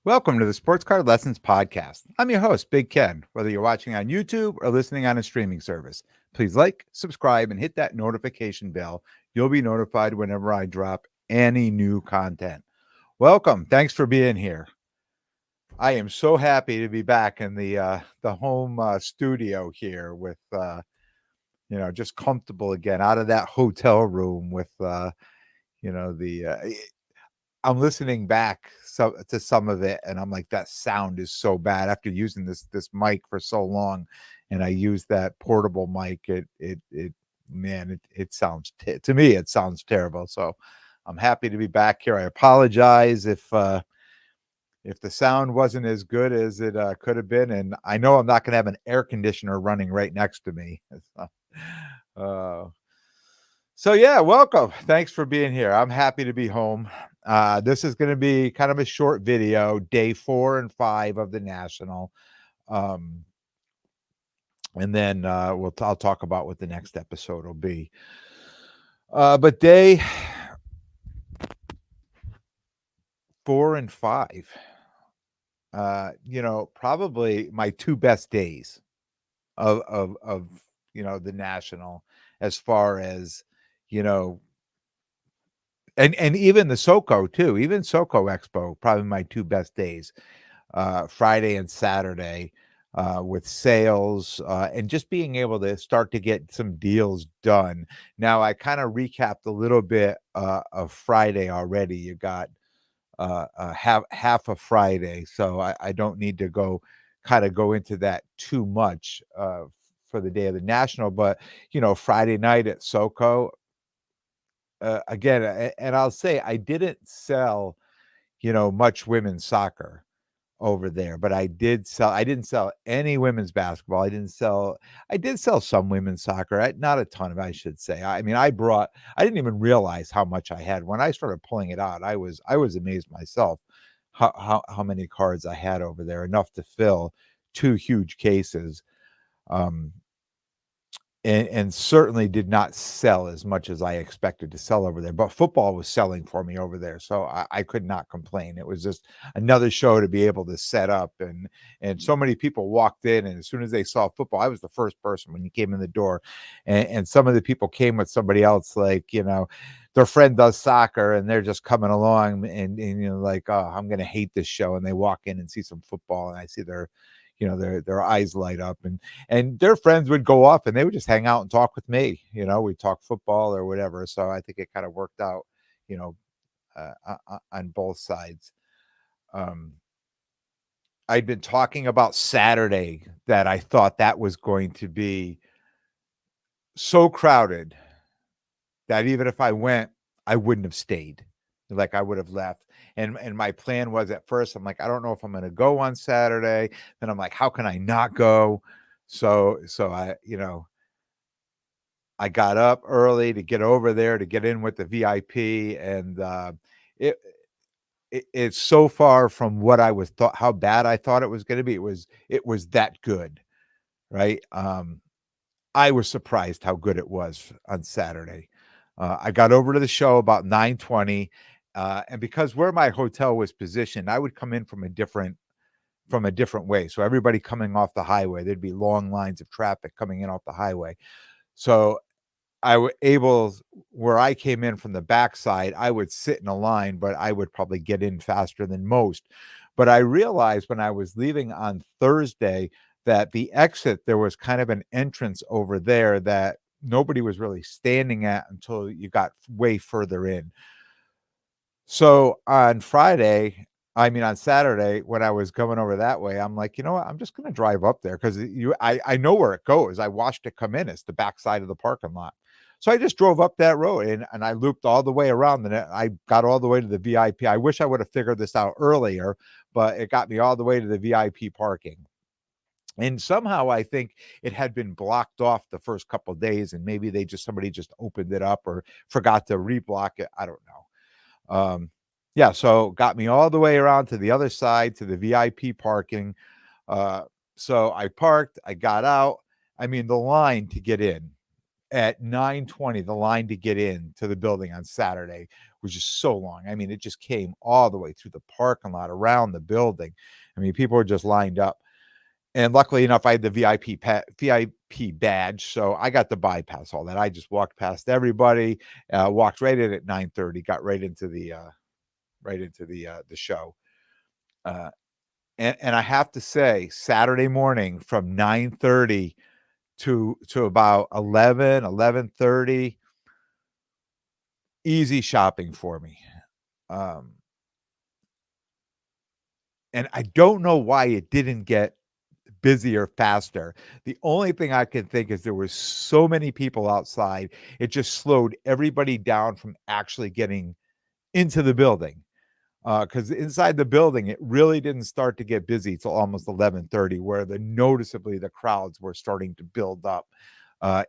Welcome to the Sports Card Lessons Podcast. I'm your host, Big Ken. Whether you're watching on YouTube or listening on a streaming service, please like, subscribe, and hit that notification bell. You'll be notified whenever I drop any new content. Welcome. Thanks for being here. I am so happy to be back in the home studio here with just comfortable again, out of that hotel room with the I'm listening back to some of it, and I'm like, that sound is so bad after using this mic for so long, and I use that portable mic. It sounds to me it sounds terrible. So I'm happy to be back here. I apologize if the sound wasn't as good as it could have been, and I know I'm not going to have an air conditioner running right next to me. Uh, so yeah, welcome. Thanks for being here. I'm happy to be home. This is going to be kind of a short video, day 4 and 5 of the National, um, and then I'll talk about what the next episode will be. But day 4 and 5, probably my two best days of the National, as far as you know and even the SoCo too, even SoCo Expo, probably my two best days, Friday and Saturday, with sales, and just being able to start to get some deals done. Now, I kind of recapped a little bit of Friday already. You got half of Friday, so I don't need to go into that too much for the day of the National. But Friday night at SoCo, again, and I'll say I didn't sell, much women's soccer over there, but I didn't sell any women's basketball. I did sell some women's soccer, not a ton of, I should say. I mean, I didn't even realize how much I had. When I started pulling it out, I was amazed myself how many cards I had over there, enough to fill two huge cases. Um, and certainly did not sell as much as I expected to sell over there. But football was selling for me over there, so I could not complain. It was just another show to be able to set up, and so many people walked in, and as soon as they saw football, I was the first person when you came in the door, and some of the people came with somebody else, like their friend does soccer, and they're just coming along, and like, oh, I'm gonna hate this show, and they walk in and see some football, and I see their eyes light up, and their friends would go off and they would just hang out and talk with me. We'd talk football or whatever. So I think it kind of worked out, you know, on both sides. Um, I'd been talking about Saturday that I thought that was going to be so crowded that even if I went, I wouldn't have stayed. Like, I would have left. And my plan was, at first, I'm like, I don't know if I'm going to go on Saturday. Then I'm like, how can I not go? So I got up early to get over there to get in with the VIP, and it, it's so far from what I was thought how bad I thought it was going to be. It was that good, right? I was surprised how good it was on Saturday. I got over to the show about 9:20, and because where my hotel was positioned, I would come in from a different way. So everybody coming off the highway, there'd be long lines of traffic coming in off the highway. So I was able, where I came in from the backside, I would sit in a line, but I would probably get in faster than most. But I realized when I was leaving on Thursday that the exit, there was kind of an entrance over there that nobody was really standing at until you got way further in. So on Saturday, when I was going over that way, I'm like, you know what? I'm just going to drive up there because I know where it goes. I watched it come in. It's the backside of the parking lot. So I just drove up that road, and I looped all the way around, and I got all the way to the VIP. I wish I would have figured this out earlier, but it got me all the way to the VIP parking. And somehow I think it had been blocked off the first couple of days, and maybe somebody just opened it up or forgot to reblock it. I don't know. Yeah, so got me all the way around to the other side to the VIP parking. So I parked, I got out. I mean, the line to get in at 9:20, the line to get in to the building on Saturday was just so long. I mean, it just came all the way through the parking lot, around the building. I mean, people were just lined up. And luckily enough, I had the VIP badge, so I got to bypass all that. I just walked past everybody, walked right in at 9:30, got right into the show. Uh, and I have to say, Saturday morning from 9:30 to about 11:30, easy shopping for me. Um, and I don't know why it didn't get busier faster. The only thing I can think is there was so many people outside, it just slowed everybody down from actually getting into the building. Because inside the building, it really didn't start to get busy till almost 11:30, where noticeably the crowds were starting to build up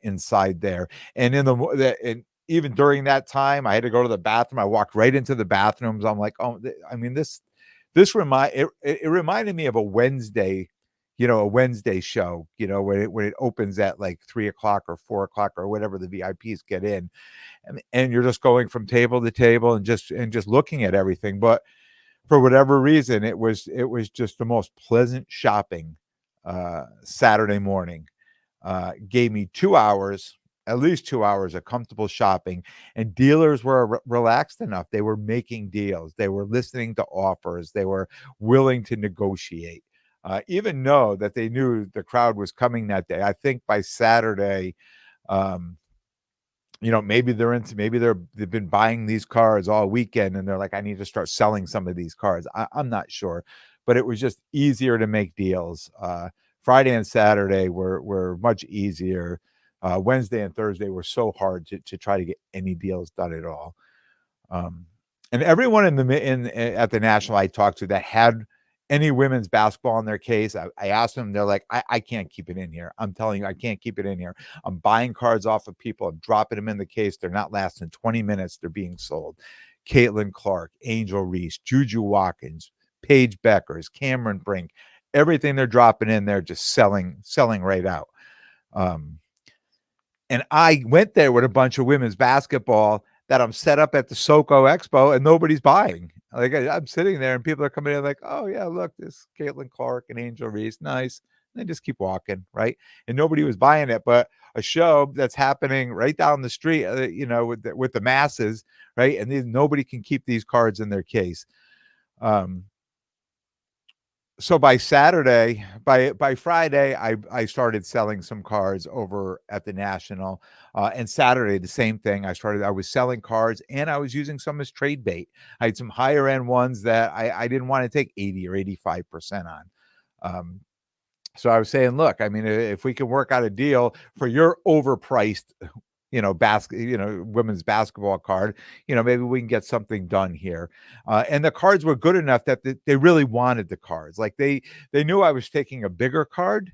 inside there. And and even during that time, I had to go to the bathroom. I walked right into the bathrooms. I'm like, oh, I mean, it reminded me of a Wednesday, a Wednesday show, when it opens at like 3 o'clock or 4 o'clock or whatever the VIPs get in, and you're just going from table to table and just looking at everything. But for whatever reason, it was just the most pleasant shopping Saturday morning. Gave me 2 hours, at least 2 hours of comfortable shopping, and dealers were relaxed enough. They were making deals. They were listening to offers. They were willing to negotiate, even know that they knew the crowd was coming that day. I think by Saturday, um, they've been buying these cars all weekend, and they're like, I need to start selling some of these cars. I'm not sure, but it was just easier to make deals. Friday and Saturday were much easier. Wednesday and Thursday were so hard to try to get any deals done at all. Um, and everyone at the National I talked to that had any women's basketball in their case, I asked them, they're like, I can't keep it in here. I'm telling you, I can't keep it in here. I'm buying cards off of people. I'm dropping them in the case. They're not lasting 20 minutes. They're being sold. Caitlin Clark, Angel Reese, Juju Watkins, Paige Beckers, Cameron Brink, everything they're dropping in there, just selling right out. And I went there with a bunch of women's basketball that I'm set up at the SoCo Expo, and nobody's buying. Like, I'm sitting there and people are coming in like, oh yeah, look, this Caitlin Clark and Angel Reese, nice. And they just keep walking, right? And nobody was buying it, but a show that's happening right down the street, with the masses, right? And nobody can keep these cards in their case. So by Friday, I started selling some cards over at the National, and Saturday the same thing. I was selling cards, and I was using some as trade bait. I had some higher end ones that I didn't want to take 80 or 85% on. So I was saying, look, I mean, if we can work out a deal for your overpriced women's basketball card, maybe we can get something done here. And the cards were good enough that they really wanted the cards. Like they knew I was taking a bigger card,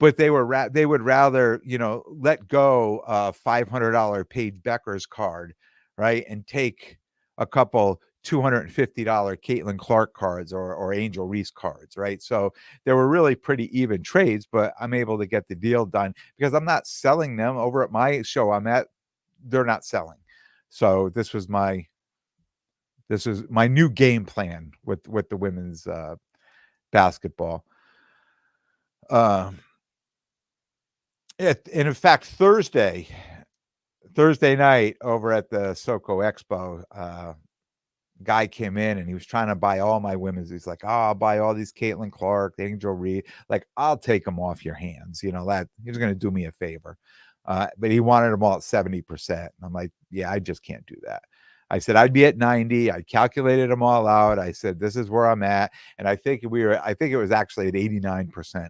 but they would rather, let go $500 Paige Beckers card, right, and take a couple $250 Caitlin Clark cards or Angel Reese cards, right? So they were really pretty even trades, but I'm able to get the deal done because I'm not selling them over at my show I'm at. They're not selling. So this was my new game plan with the women's basketball. And in fact, Thursday night over at the SoCo Expo, guy came in and he was trying to buy all my women's. He's like, oh, I'll buy all these Caitlin Clark, Angel Reed. Like, I'll take them off your hands. That he was going to do me a favor. But he wanted them all at 70%. And I'm like, yeah, I just can't do that. I said, I'd be at 90. I calculated them all out. I said, this is where I'm at. And I think it was actually at 89%.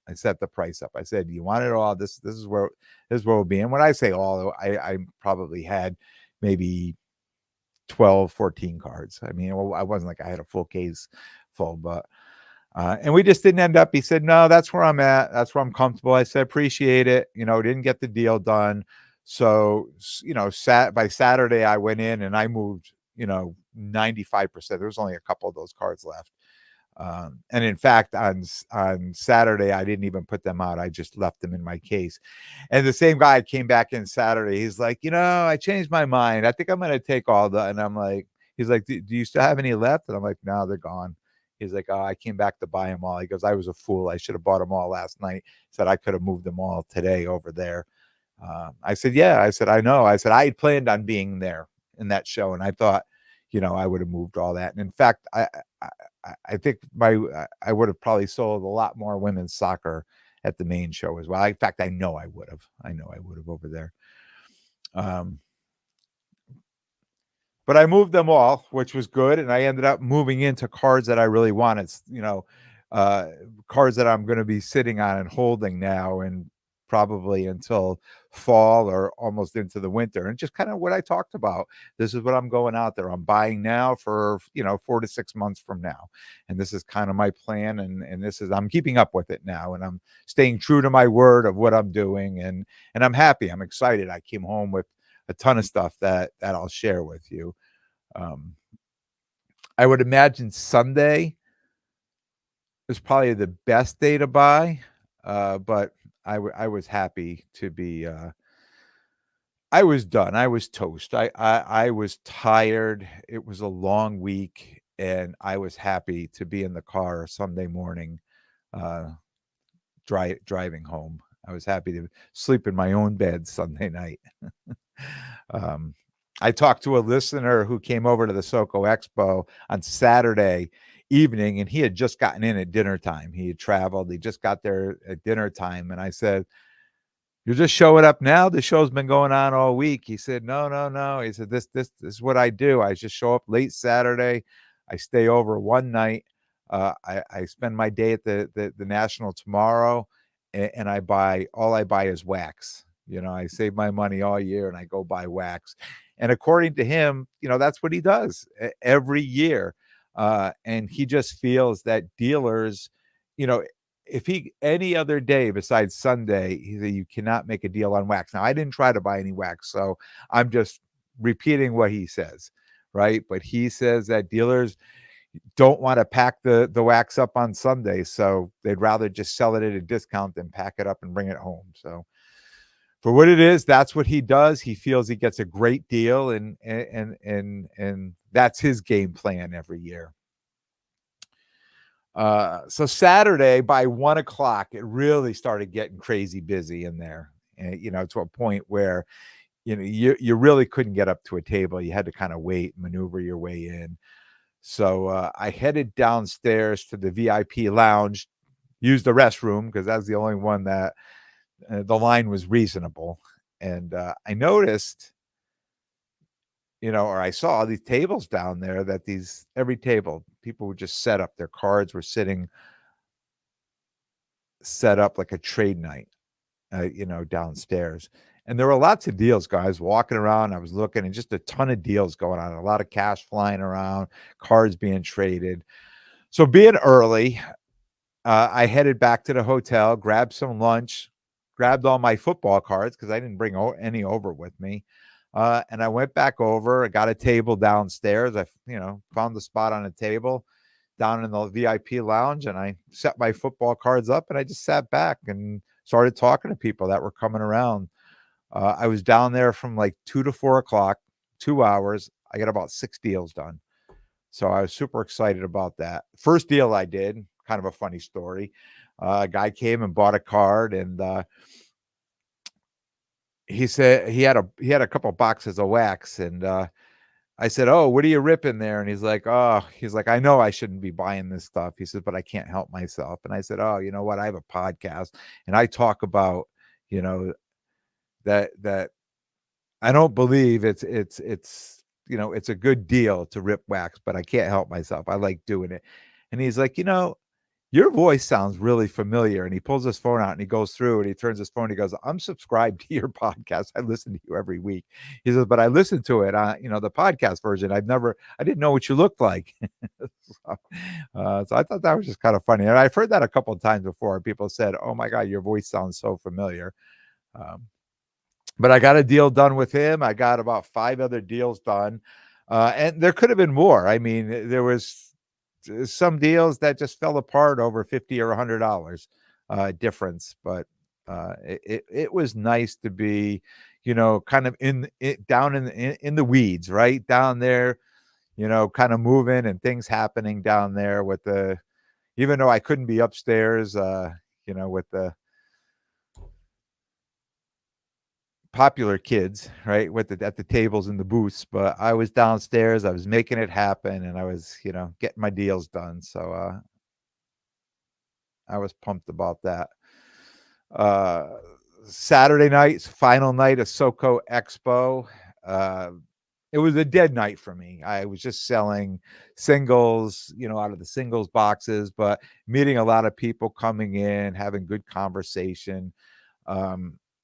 I set the price up. I said, you want it all? This is where we'll be. And when I say all, I probably had maybe 12, 14 cards. I mean, I wasn't like I had a full case full, but and we just didn't end up. He said, no, that's where I'm at. That's where I'm comfortable. I said, appreciate it. Didn't get the deal done. So, by Saturday, I went in and I moved, 95%. There was only a couple of those cards left. And in fact, on Saturday, I didn't even put them out. I just left them in my case. And the same guy came back in Saturday. He's like, I changed my mind. I think I'm going to take all the. And I'm like, he's like, do you still have any left? And I'm like, no, they're gone. He's like, oh, I came back to buy them all. He goes, I was a fool. I should have bought them all last night. He said I could have moved them all today over there. I said, yeah. I said, I know. I said, I had planned on being there in that show, and I thought, I would have moved all that. And in fact, I think I would have probably sold a lot more women's soccer at the main show as well. In fact, I know I would have. I know I would have over there. But I moved them all, which was good, and I ended up moving into cards that I really wanted. Cards that I'm going to be sitting on and holding now, and probably until fall or almost into the winter. And just kind of what I talked about. This is what I'm going out there. I'm buying now for 4 to 6 months from now, and this is kind of my plan. And this is I'm keeping up with it now, and I'm staying true to my word of what I'm doing, and I'm happy. I'm excited. I came home with a ton of stuff that I'll share with you. I would imagine Sunday is probably the best day to buy, but I was happy to be. I was done. I was toast. I was tired. It was a long week, and I was happy to be in the car Sunday morning, uh, driving home. I was happy to sleep in my own bed Sunday night. I talked to a listener who came over to the SoCo Expo on Saturday evening, and he had just gotten in at dinner time. He had traveled. He just got there at dinner time. And I said, you're just showing up now? The show's been going on all week. He said, no, no, no. He said, this is what I do. I just show up late Saturday. I stay over one night. I spend my day at the National tomorrow, and I buy is wax. I save my money all year and I go buy wax. And according to him, that's what he does every year. And he just feels that dealers, if he any other day besides Sunday, he said you cannot make a deal on wax. Now, I didn't try to buy any wax, so I'm just repeating what he says, right? But he says that dealers don't want to pack the wax up on Sunday, so they'd rather just sell it at a discount than pack it up and bring it home. So for what it is, that's what he does. He feels he gets a great deal, and that's his game plan every year. So Saturday by 1:00, it really started getting crazy busy in there, and to a point where you really couldn't get up to a table. You had to kind of wait, maneuver your way in. So I headed downstairs to the VIP lounge, used the restroom because that's the only one that the line was reasonable. And I noticed, or I saw these tables down there that every table, people would just set up their cards were set up like a trade night, downstairs. And there were lots of deals, guys, walking around. I was looking, and just a ton of deals going on, a lot of cash flying around, cards being traded. So being early, I headed back to the hotel, grabbed some lunch, grabbed all my football cards because I didn't bring any over with me. And I went back over. I got a table downstairs. I, found the spot on a table down in the VIP lounge, and I set my football cards up, and I just sat back and started talking to people that were coming around. I was down there from like 2 to 4 o'clock, 2 hours. I got about 6 deals done. So I was super excited about that. First deal I did, kind of a funny story. A guy came and bought a card, and he said he had a couple of boxes of wax, and I said, "Oh, what are you ripping there?" And he's like, "I know I shouldn't be buying this stuff." He says, "But I can't help myself." And I said, "Oh, you know what? I have a podcast, and I talk about, you know, that I don't believe it's a good deal to rip wax, but I can't help myself. I like doing it." And he's like, "Your voice sounds really familiar." And he pulls his phone out and he goes through and he turns his phone. He goes, "I'm subscribed to your podcast. I listen to you every week." He says, "But I listened to it on, the podcast version. I didn't know what you looked like." so, so I thought that was just kind of funny. And I've heard that a couple of times before. People said, "Oh my God, your voice sounds so familiar." Um, but I got a deal done with him. I got about 5 other deals done. And there could have been more. I mean, there was some deals that just fell apart over 50 or $100 difference. But it was nice to be, kind of down in the weeds, right down there, kind of moving and things happening down there with even though I couldn't be upstairs, with the popular kids, right, with at the tables and the booths, but I was downstairs, I was making it happen, and I was, getting my deals done. So I was pumped about that. Uh, Saturday night, final night of SoCo Expo. Uh, it was a dead night for me. I was just selling singles, out of the singles boxes, but meeting a lot of people coming in, having good conversation.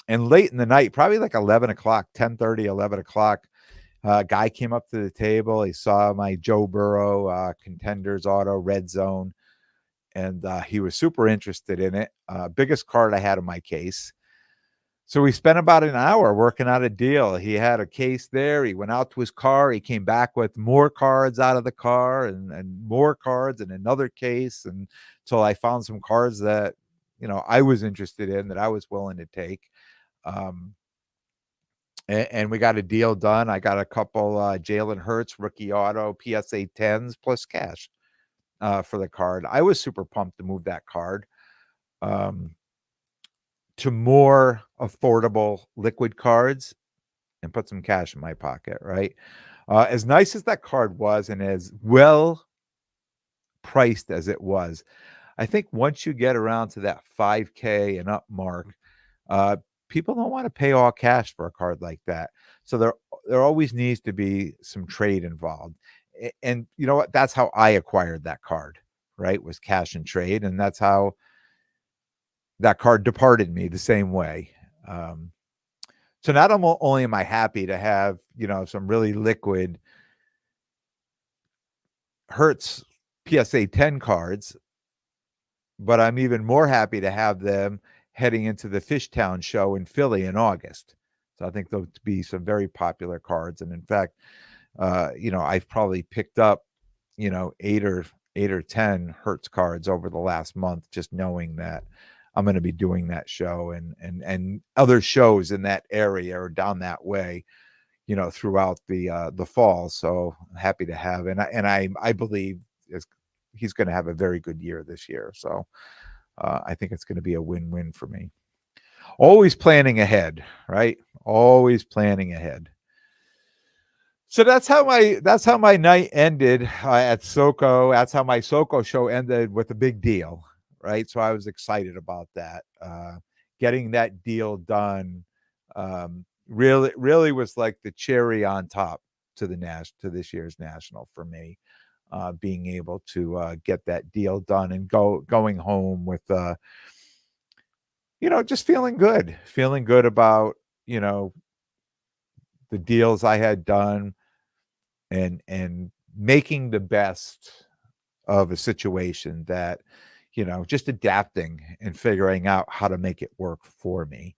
And late in the night, probably like 11 o'clock, 10:30, 11 o'clock, a guy came up to the table. He saw my Joe Burrow Contenders Auto Red Zone, and he was super interested in it. Biggest card I had in my case. So we spent about an hour working out a deal. He had a case there. He went out to his car. He came back with more cards out of the car and more cards and another case. And so I found some cards that, I was interested in, that I was willing to take. And we got a deal done. I got a couple Jalen Hurts rookie auto PSA 10s plus cash for the card. I was super pumped to move that card to more affordable liquid cards and put some cash in my pocket, right? As nice as that card was and as well priced as it was, I think once you get around to that 5K and up mark, uh, people don't want to pay all cash for a card like that. So there always needs to be some trade involved. And you know what? That's how I acquired that card, right? Was cash and trade. And that's how that card departed me the same way. So not only am I happy to have, some really liquid Hertz PSA 10 cards, but I'm even more happy to have them heading into the Fishtown show in Philly in August. So I think they'll be some very popular cards. And in fact, I've probably picked up, 8 or 10 Hertz cards over the last month, just knowing that I'm going to be doing that show and other shows in that area or down that way, throughout the fall. So I'm happy to have, and I believe he's going to have a very good year this year. So I think it's going to be a win-win for me. Always planning ahead, right? Always planning ahead. So that's how my night ended at SoCo. That's how my SoCo show ended, with a big deal, right? So I was excited about that. Getting that deal done really was like the cherry on top to to this year's national for me. Being able to get that deal done and going home with just feeling good about the deals I had done, and making the best of a situation that, just adapting and figuring out how to make it work for me.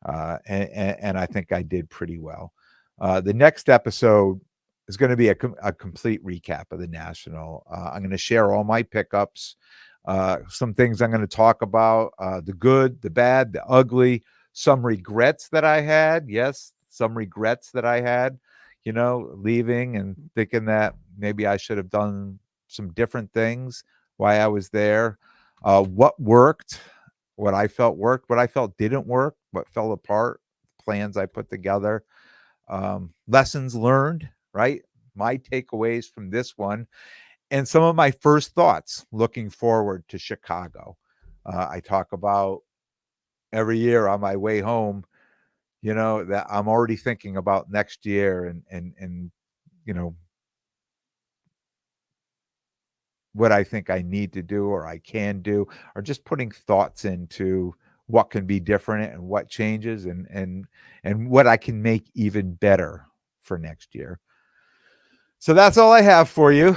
And I think I did pretty well. The next episode is going to be a complete recap of the national. I'm going to share all my pickups, some things I'm going to talk about, the good, the bad, the ugly, some regrets that I had. Yes, some regrets that I had, leaving and thinking that maybe I should have done some different things while I was there. What worked, what I felt worked, what I felt didn't work, what fell apart, plans I put together, lessons learned, right? My takeaways from this one, and some of my first thoughts looking forward to Chicago. I talk about every year on my way home, that I'm already thinking about next year and you know what I think I need to do or I can do, or just putting thoughts into what can be different and what changes and what I can make even better for next year. So that's all I have for you.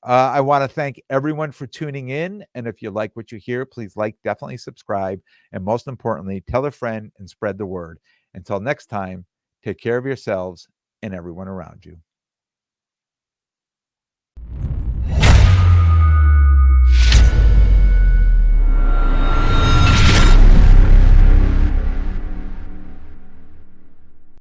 I want to thank everyone for tuning in. And if you like what you hear, please definitely subscribe. And most importantly, tell a friend and spread the word. Until next time, take care of yourselves and everyone around you.